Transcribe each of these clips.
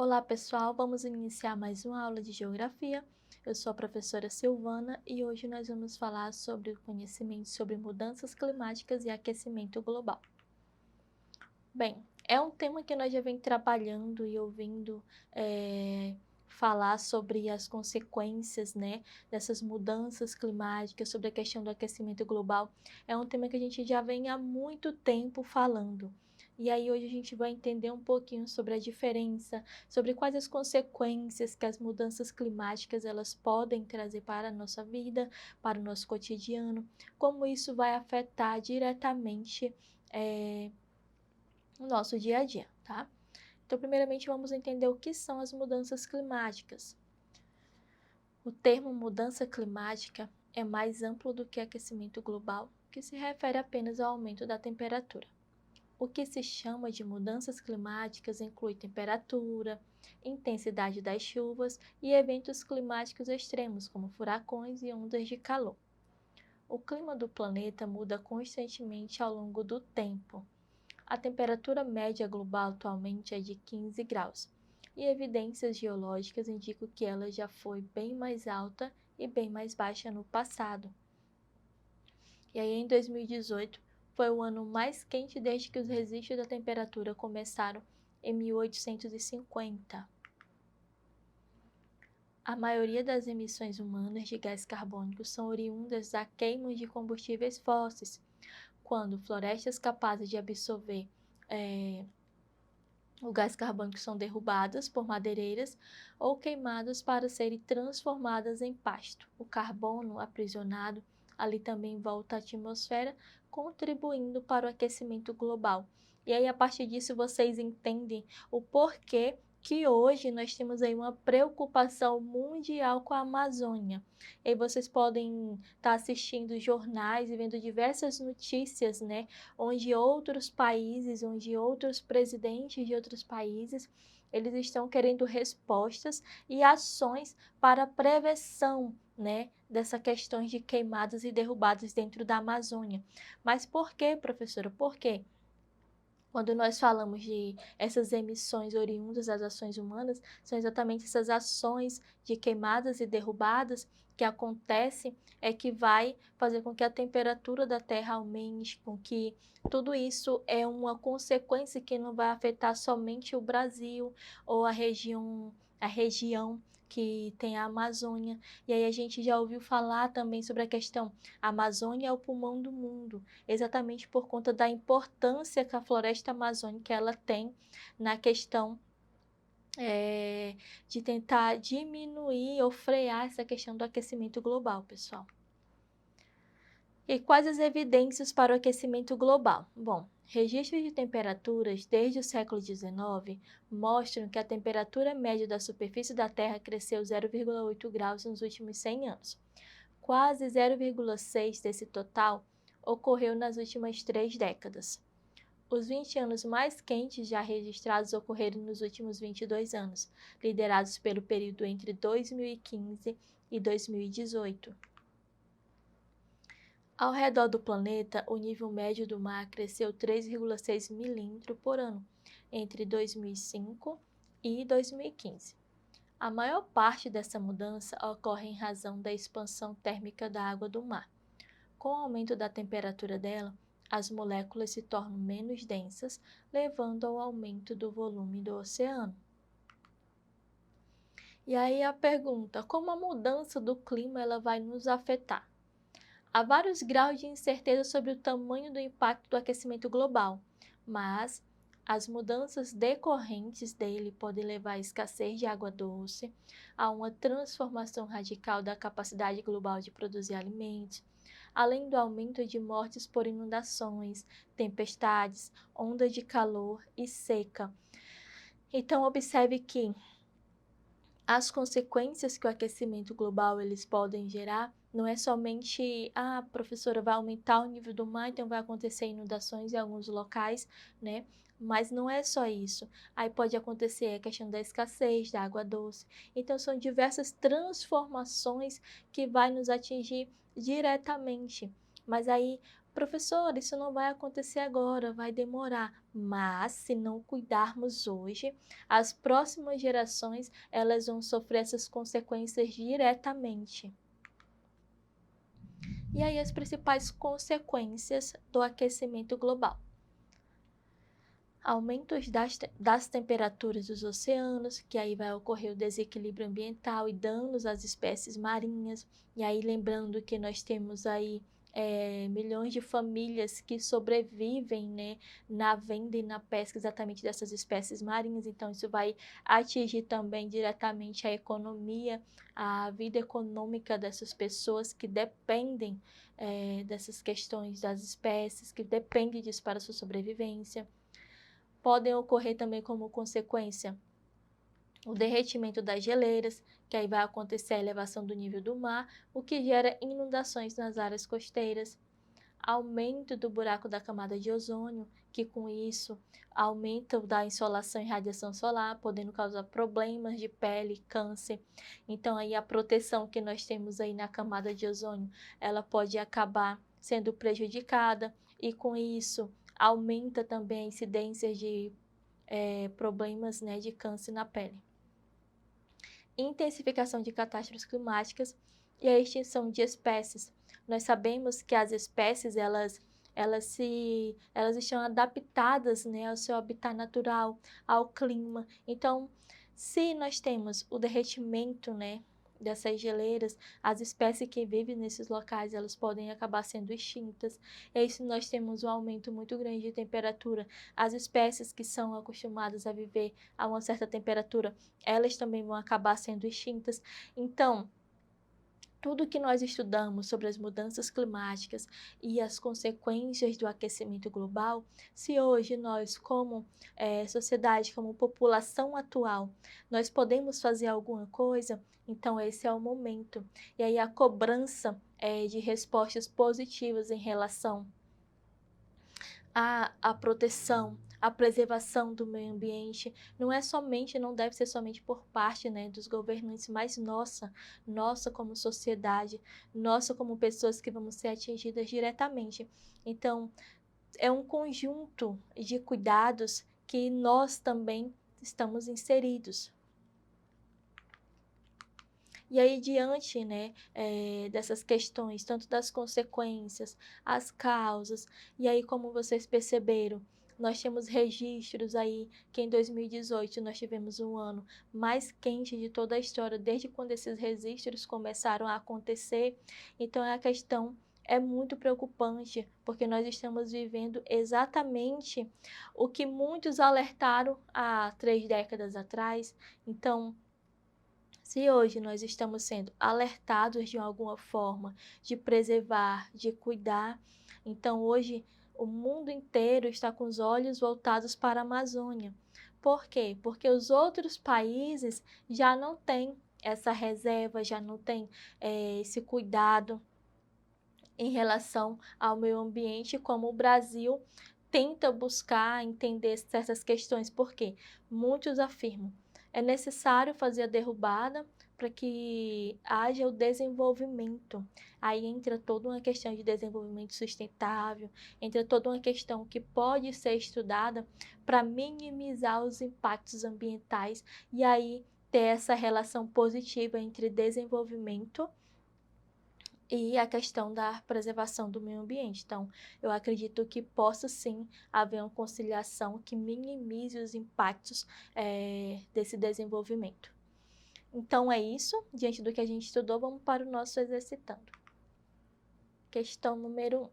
Olá pessoal, vamos iniciar mais uma aula de Geografia. Eu sou a professora Silvana e hoje nós vamos falar sobre o conhecimento sobre mudanças climáticas e aquecimento global. Bem, é um tema que nós já vem trabalhando e ouvindo falar sobre as consequências, dessas mudanças climáticas, sobre a questão do aquecimento global. É um tema que a gente já vem há muito tempo falando. E aí hoje a gente vai entender um pouquinho sobre a diferença, sobre quais as consequências que as mudanças climáticas elas podem trazer para a nossa vida, para o nosso cotidiano, como isso vai afetar diretamente o nosso dia a dia, tá? Então, primeiramente, vamos entender o que são as mudanças climáticas. O termo mudança climática é mais amplo do que aquecimento global, que se refere apenas ao aumento da temperatura. O que se chama de mudanças climáticas inclui temperatura, intensidade das chuvas e eventos climáticos extremos, como furacões e ondas de calor. O clima do planeta muda constantemente ao longo do tempo. A temperatura média global atualmente é de 15 graus, e evidências geológicas indicam que ela já foi bem mais alta e bem mais baixa no passado. E aí, em 2018, foi o ano mais quente desde que os registros da temperatura começaram em 1850. A maioria das emissões humanas de gás carbônico são oriundas da queima de combustíveis fósseis, quando florestas capazes de absorver o gás carbônico são derrubadas por madeireiras ou queimadas para serem transformadas em pasto. O carbono aprisionado ali também volta à atmosfera, contribuindo para o aquecimento global. E aí, a partir disso, vocês entendem o porquê que hoje nós temos aí uma preocupação mundial com a Amazônia. E aí vocês podem estar assistindo jornais e vendo diversas notícias, onde outros países, onde outros presidentes de outros países, eles estão querendo respostas e ações para a prevenção, dessa questão de queimadas e derrubadas dentro da Amazônia. Mas por quê, professora? Por quê? Quando nós falamos de essas emissões oriundas das ações humanas, são exatamente essas ações de queimadas e derrubadas que acontecem, que vai fazer com que a temperatura da Terra aumente, com que tudo isso é uma consequência que não vai afetar somente o Brasil ou a região que tem a Amazônia. E aí a gente já ouviu falar também sobre a questão, a Amazônia é o pulmão do mundo, exatamente por conta da importância que a floresta amazônica ela tem na questão de tentar diminuir ou frear essa questão do aquecimento global, pessoal. E quais as evidências para o aquecimento global? Bom, registros de temperaturas desde o século XIX mostram que a temperatura média da superfície da Terra cresceu 0,8 graus nos últimos 100 anos. Quase 0,6 desse total ocorreu nas últimas 3 décadas. Os 20 anos mais quentes já registrados ocorreram nos últimos 22 anos, liderados pelo período entre 2015 e 2018. Ao redor do planeta, o nível médio do mar cresceu 3,6 milímetros por ano entre 2005 e 2015. A maior parte dessa mudança ocorre em razão da expansão térmica da água do mar. Com o aumento da temperatura dela, as moléculas se tornam menos densas, levando ao aumento do volume do oceano. E aí a pergunta, como a mudança do clima ela vai nos afetar? Há vários graus de incerteza sobre o tamanho do impacto do aquecimento global, mas as mudanças decorrentes dele podem levar à escassez de água doce, a uma transformação radical da capacidade global de produzir alimentos, além do aumento de mortes por inundações, tempestades, ondas de calor e seca. Então, observe que as consequências que o aquecimento global eles podem gerar não é somente, professora, vai aumentar o nível do mar, então vai acontecer inundações em alguns locais, Mas não é só isso. Aí pode acontecer a questão da escassez da água doce. Então são diversas transformações que vai nos atingir diretamente. Mas aí Professor, isso não vai acontecer agora, vai demorar. Mas, se não cuidarmos hoje, as próximas gerações, elas vão sofrer essas consequências diretamente. E aí, as principais consequências do aquecimento global. Aumentos das temperaturas dos oceanos, que aí vai ocorrer o desequilíbrio ambiental e danos às espécies marinhas. E aí, lembrando que nós temos aí milhões de famílias que sobrevivem, né, na venda e na pesca exatamente dessas espécies marinhas, então isso vai atingir também diretamente a economia, a vida econômica dessas pessoas que dependem dessas questões das espécies, que dependem disso para a sua sobrevivência. Podem ocorrer também como consequência o derretimento das geleiras, que aí vai acontecer a elevação do nível do mar, o que gera inundações nas áreas costeiras, aumento do buraco da camada de ozônio, que com isso aumenta o da insolação e radiação solar, podendo causar problemas de pele, câncer. Então aí a proteção que nós temos aí na camada de ozônio, ela pode acabar sendo prejudicada e com isso aumenta também a incidência de problemas, né, de câncer na pele. Intensificação de catástrofes climáticas e a extinção de espécies. Nós sabemos que as espécies, elas estão adaptadas, né, ao seu habitat natural, ao clima. Então, se nós temos o derretimento, né, dessas geleiras, as espécies que vivem nesses locais, elas podem acabar sendo extintas. E aí, se nós temos um aumento muito grande de temperatura, as espécies que são acostumadas a viver a uma certa temperatura, elas também vão acabar sendo extintas. Então, tudo que nós estudamos sobre as mudanças climáticas e as consequências do aquecimento global, se hoje nós, como sociedade, como população atual, nós podemos fazer alguma coisa, então esse é o momento. E aí a cobrança de respostas positivas em relação à proteção, à preservação do meio ambiente, não deve ser somente por parte, né, dos governantes, mas nossa como sociedade, nossa como pessoas que vamos ser atingidas diretamente. Então, é um conjunto de cuidados que nós também estamos inseridos. E aí, diante, né, dessas questões, tanto das consequências, as causas, e aí, como vocês perceberam, nós temos registros aí que em 2018 nós tivemos um ano mais quente de toda a história, desde quando esses registros começaram a acontecer. Então, a questão é muito preocupante, porque nós estamos vivendo exatamente o que muitos alertaram há 3 décadas atrás. Então, se hoje nós estamos sendo alertados de alguma forma de preservar, de cuidar, então hoje o mundo inteiro está com os olhos voltados para a Amazônia. Por quê? Porque os outros países já não têm essa reserva, já não têm esse cuidado em relação ao meio ambiente, como o Brasil tenta buscar entender certas questões. Por quê? Muitos afirmam é necessário fazer a derrubada para que haja o desenvolvimento. Aí entra toda uma questão de desenvolvimento sustentável, entra toda uma questão que pode ser estudada para minimizar os impactos ambientais e aí ter essa relação positiva entre desenvolvimento e a questão da preservação do meio ambiente. Então, eu acredito que possa sim haver uma conciliação que minimize os impactos desse desenvolvimento. Então, é isso. Diante do que a gente estudou, vamos para o nosso exercitando. Questão número 1.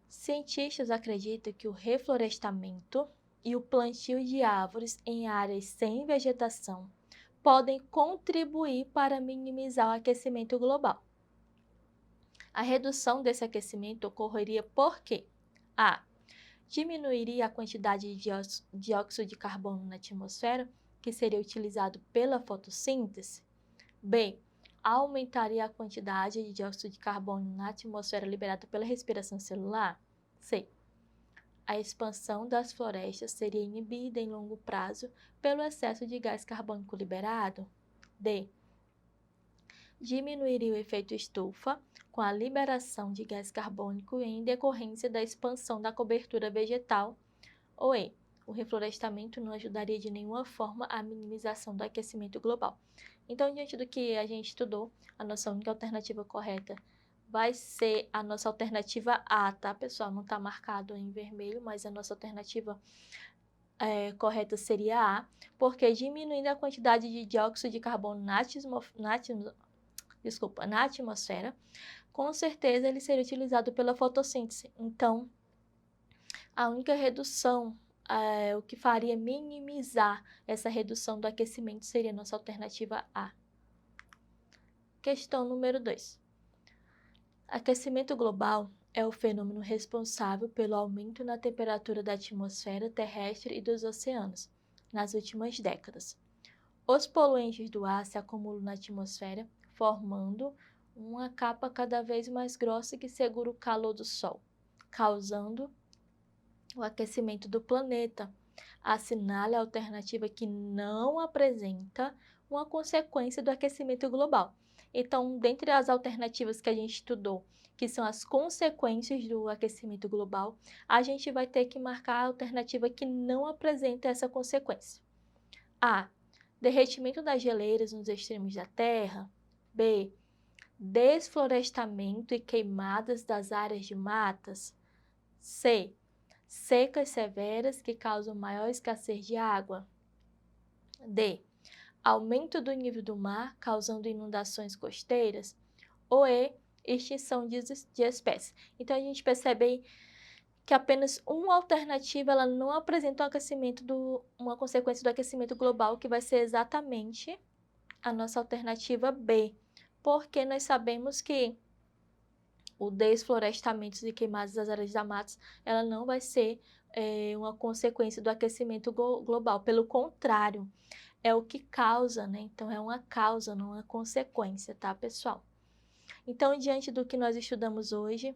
Cientistas acreditam que o reflorestamento e o plantio de árvores em áreas sem vegetação podem contribuir para minimizar o aquecimento global. A redução desse aquecimento ocorreria porque a. Diminuiria a quantidade de dióxido de carbono na atmosfera, que seria utilizado pela fotossíntese. B. Aumentaria a quantidade de dióxido de carbono na atmosfera liberada pela respiração celular. C. A expansão das florestas seria inibida em longo prazo pelo excesso de gás carbônico liberado. D. diminuiria o efeito estufa com a liberação de gás carbônico em decorrência da expansão da cobertura vegetal, ou E. O reflorestamento não ajudaria de nenhuma forma à minimização do aquecimento global. Então, diante do que a gente estudou, a nossa única alternativa correta vai ser a nossa alternativa A, tá, pessoal? Não está marcado em vermelho, mas a nossa alternativa correta seria A, porque diminuindo a quantidade de dióxido de carbono na atmosfera, com certeza ele seria utilizado pela fotossíntese. Então, a única redução, o que faria minimizar essa redução do aquecimento seria a nossa alternativa A. Questão número 2. Aquecimento global é o fenômeno responsável pelo aumento na temperatura da atmosfera terrestre e dos oceanos nas últimas décadas. Os poluentes do ar se acumulam na atmosfera, formando uma capa cada vez mais grossa que segura o calor do Sol, causando o aquecimento do planeta. Assinale a alternativa que não apresenta uma consequência do aquecimento global. Então, dentre as alternativas que a gente estudou, que são as consequências do aquecimento global, a gente vai ter que marcar a alternativa que não apresenta essa consequência. A. Derretimento das geleiras nos extremos da Terra. B. Desflorestamento e queimadas das áreas de matas. C. Secas severas que causam maior escassez de água. D. Aumento do nível do mar causando inundações costeiras. Ou E. Extinção de espécies. Então, a gente percebe aí que apenas uma alternativa ela não apresenta uma consequência do aquecimento global, que vai ser exatamente a nossa alternativa B, porque nós sabemos que o desflorestamento e queimadas das áreas da mata, ela não vai ser uma consequência do aquecimento global, pelo contrário, é o que causa, né? Então, é uma causa, não uma consequência, tá, pessoal? Então, diante do que nós estudamos hoje,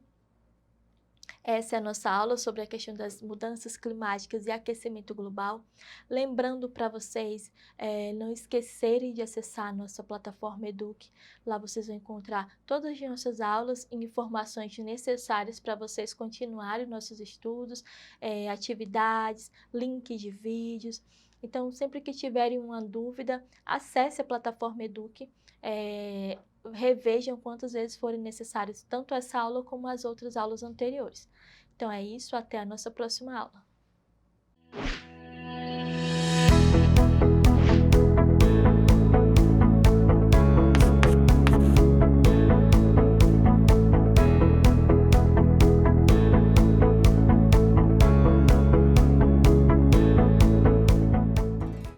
essa é a nossa aula sobre a questão das mudanças climáticas e aquecimento global. Lembrando para vocês não esquecerem de acessar a nossa plataforma Eduque. Lá vocês vão encontrar todas as nossas aulas e informações necessárias para vocês continuarem nossos estudos, atividades, links de vídeos. Então, sempre que tiverem uma dúvida, acesse a plataforma Eduque. Revejam quantas vezes forem necessárias, tanto essa aula como as outras aulas anteriores. Então é isso, até a nossa próxima aula.